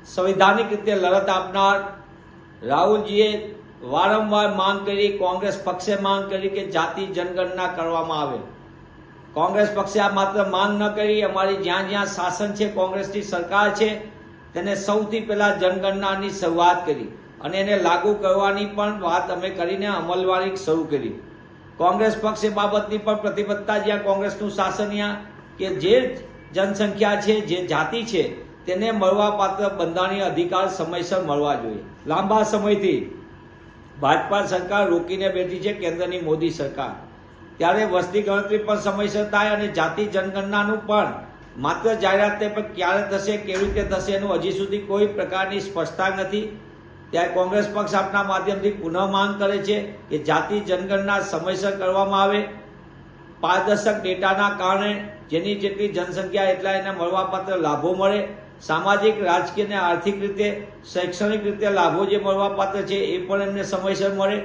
સંવિધાનિક રીતે લડત આપનાર રાહુલજીએ વારંવાર માંગ કરી, કોંગ્રેસ પક્ષે માંગ કરી કે જાતિ જનગણના કરવામાં આવે. કોંગ્રેસ પક્ષે આ માત્ર માંગ ન કરી, અમારી જ્યાં જ્યાં શાસન છે, કોંગ્રેસની સરકાર છે, તેને સૌથી પહેલા જનગણનાની શરૂઆત કરી અને એને લાગુ કરવાની પણ વાત અમે કરીને અમલવારી શરૂ કરી. કોંગ્રેસ પક્ષ એ બાબતની પણ પ્રતિબદ્ધતા, જ્યાં કોંગ્રેસનું શાસન કે જે જનસંખ્યા છે, જે જાતિ છે, તેને મળવાપાત્ર બંધારણીય અધિકાર સમયસર મળવા જોઈએ. લાંબા સમયથી ભાજપા સરકાર રોકીને બેઠી છે, કેન્દ્રની મોદી સરકાર. ત્યારે વસ્તી ગણતરી પણ સમયસર થાય અને જાતિ જનગણનાનું પણ માત્ર જાહેરાત પણ ક્યારે થશે, કેવી રીતે થશે એનું હજી સુધી કોઈ પ્રકારની સ્પષ્ટતા નથી. ત્યારે કોંગ્રેસ પક્ષ આપના માધ્યમથી પુનઃ માંગ કરે છે કે જાતિ જનગણના સમયસર કરવામાં આવે. પારદર્શક ડેટાના કારણે જેની જેટલી જનસંખ્યા એટલા એને મળવાપાત્ર લાભો મળે. સામાજિક, રાજકીય અને આર્થિક રીતે, શૈક્ષણિક રીતે લાભો જે મળવાપાત્ર છે એ પણ એમને સમયસર મળે.